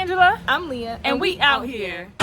Angela. I'm Leah. And we out here.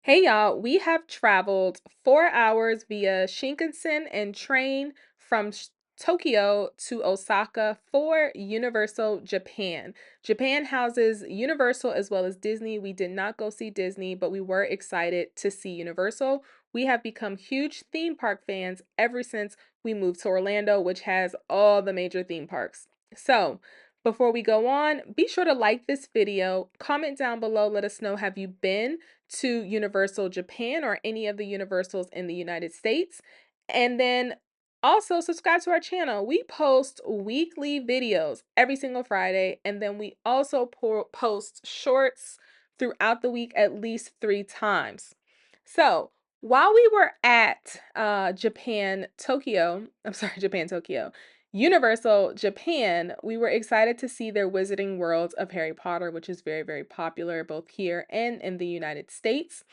Hey y'all, we have traveled 4 hours via Shinkansen and train from Tokyo to Osaka for Universal Japan. Japan houses Universal as well as Disney. We did not go see Disney, but we were excited to see Universal. We have become huge theme park fans ever since we moved to Orlando, which has all the major theme parks. So, before we go on, be sure to like this video, comment down below, let us know, have you been to Universal Japan or any of the Universals in the United States? And then also subscribe to our channel. We post weekly videos every single Friday, and then we also post shorts throughout the week at least 3 times. So while we were at Japan Tokyo, Universal Japan, we were excited to see their Wizarding World of Harry Potter, which is very, very popular both here and in the United States.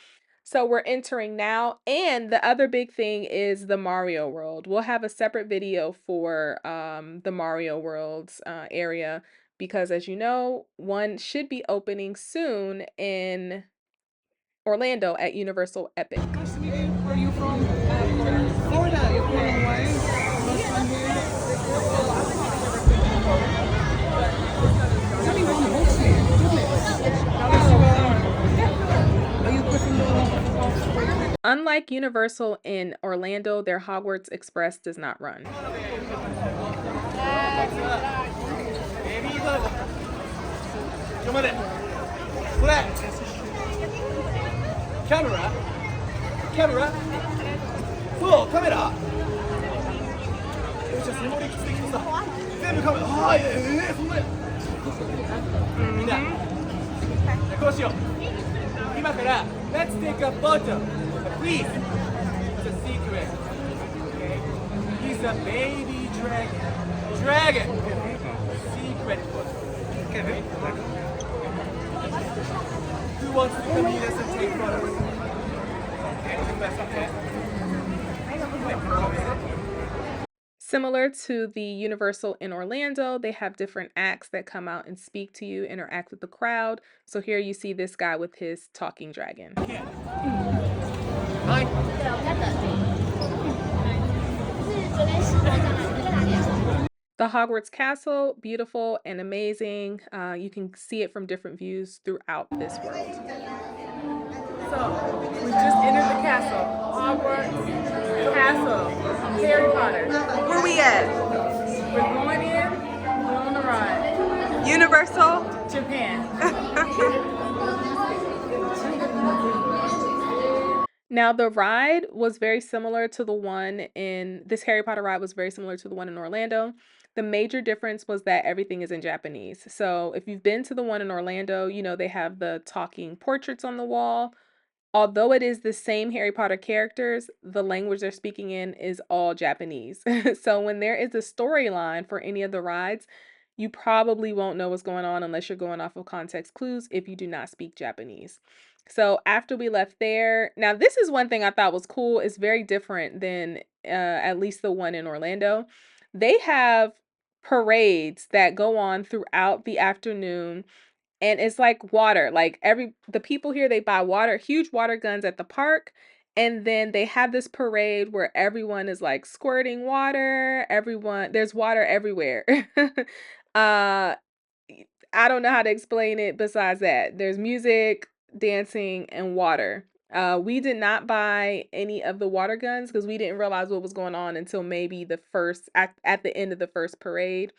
So we're entering now, and the other big thing is the Mario World. We'll have a separate video for the Mario World's area because, as you know, one should be opening soon in Orlando at Universal Epic. Nice to meet you. Where are you from? Florida. Florida. You're born away. Most fun here. Tell me where the boats here. Are you Gryffindor? Unlike Universal in Orlando, their Hogwarts Express does not run. Camera? Camera? そう、カメラよっしゃ、その歴史的にさ全部カメラはい、そんなみんなこうしよう今から Let's take a photo Please It's a secret Okay He's a baby dragon Dragon Secret photo Okay Who wants to come meet us and take photos? Similar to the Universal in Orlando, they have different acts that come out and speak to you, interact with the crowd. So here you see this guy with his talking dragon. Hi. The Hogwarts Castle, beautiful and amazing. You can see it from different views throughout this world. So, we just entered the castle. Hogwarts Castle. Harry Potter. Where we at? We're going in, we're on the ride. Universal? Japan. Now, the ride was very similar to the one this Harry Potter ride was very similar to the one in Orlando. The major difference was that everything is in Japanese. So if you've been to the one in Orlando, you know they have the talking portraits on the wall. Although it is the same Harry Potter characters, the language they're speaking in is all Japanese. So when there is a storyline for any of the rides, you probably won't know what's going on unless you're going off of context clues if you do not speak Japanese. So after we left there, now this is one thing I thought was cool. It's very different than at least the one in Orlando. They have parades that go on throughout the afternoon, and it's like water. Like the people here, they buy water, huge water guns at the park, and then they have this parade where everyone is like squirting water. There's water everywhere. uh I don't know how to explain it besides that. There's music, dancing, and water. We did not buy any of the water guns because we didn't realize what was going on until maybe at the end of the first parade.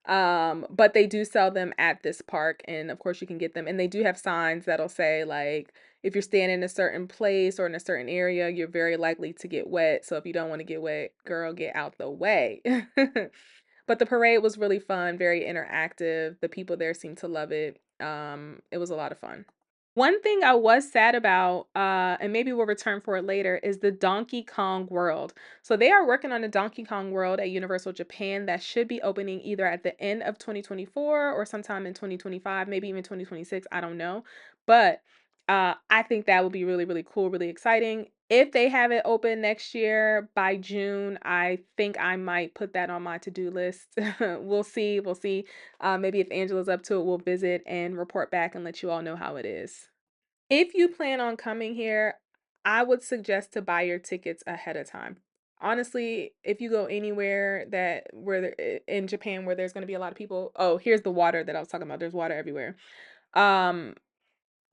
But they do sell them at this park, and of course you can get them. And they do have signs that'll say, like, if you're staying in a certain place or in a certain area, you're very likely to get wet. So if you don't want to get wet, girl, get out the way. But the parade was really fun, very interactive. The people there seemed to love it. It was a lot of fun. One thing I was sad about, and maybe we'll return for it later, is the Donkey Kong World. So they are working on a Donkey Kong World at Universal Japan that should be opening either at the end of 2024 or sometime in 2025, maybe even 2026. I don't know. But I think that would be really, really cool, really exciting. If they have it open next year by June, I think I might put that on my to-do list. We'll see. We'll see. Maybe if Angela's up to it, we'll visit and report back and let you all know how it is. If you plan on coming here, I would suggest to buy your tickets ahead of time. Honestly, if you go anywhere in Japan where there's going to be a lot of people, oh, here's the water that I was talking about. There's water everywhere. Um,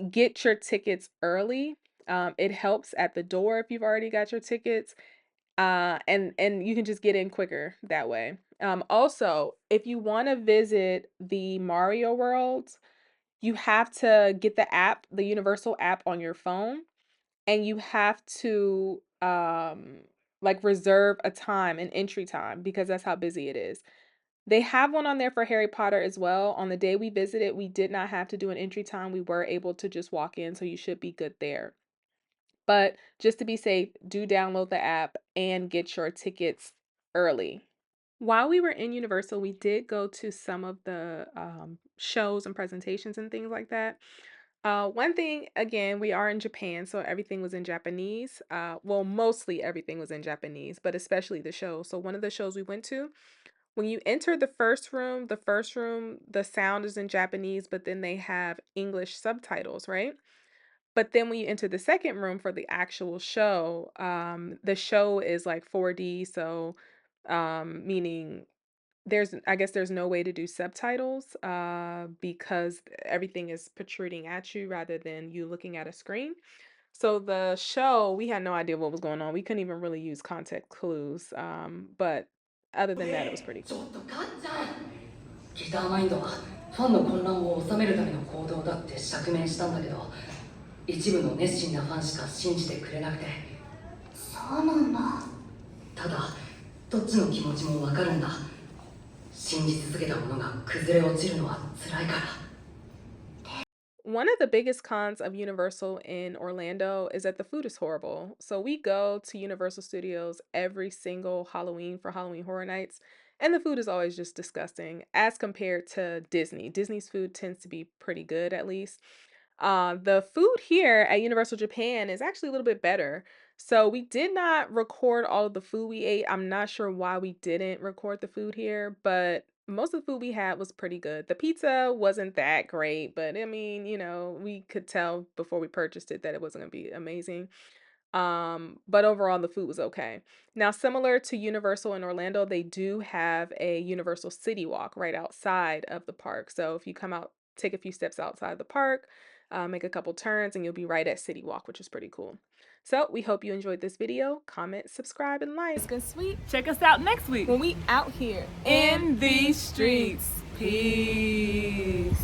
get your tickets early. It helps at the door if you've already got your tickets. And you can just get in quicker that way. Also, if you want to visit the Mario worlds, you have to get the app, the Universal app on your phone, and you have to like reserve a time, an entry time, because that's how busy it is. They have one on there for Harry Potter as well. On the day we visited, we did not have to do an entry time. We were able to just walk in, so you should be good there. But just to be safe, do download the app and get your tickets early. While we were in Universal, we did go to some of the shows and presentations and things like that. One thing, again, we are in Japan, so everything was in Japanese. Well, mostly everything was in Japanese, but especially the show. So one of the shows we went to, when you enter the first room, the sound is in Japanese, but then they have English subtitles, right? But then when you enter the second room for the actual show, the show is like 4D, so meaning I guess there's no way to do subtitles because everything is protruding at you rather than you looking at a screen. So the show, we had no idea what was going on. We couldn't even really use context clues. But other than that, it was pretty cool. ギターマインドはファンの混乱を収めるための行動だって釈明したんだけど、一部の熱心なファンしか信じてくれなくて。そうなんだ。ただどっちの気持ちもわかるんだ。信じ続けたものが崩れ落ちるのは辛いから。One of the biggest cons of Universal in Orlando is that the food is horrible. So we go to Universal Studios every single Halloween for Halloween Horror Nights, and the food is always just disgusting as compared to Disney. Disney's food tends to be pretty good, at least. The food here at Universal Japan is actually a little bit better. So we did not record all of the food we ate. I'm not sure why we didn't record the food here, but most of the food we had was pretty good. The pizza wasn't that great, but I mean, we could tell before we purchased it that it wasn't going to be amazing. But overall the food was okay. Now, similar to Universal in Orlando, they do have a Universal CityWalk right outside of the park. So if you come out, take a few steps outside the park, make a couple turns, and you'll be right at CityWalk, which is pretty cool. So we hope you enjoyed this video. Comment, subscribe, and like. It's been sweet. Check us out next week when we out here in these streets. Peace.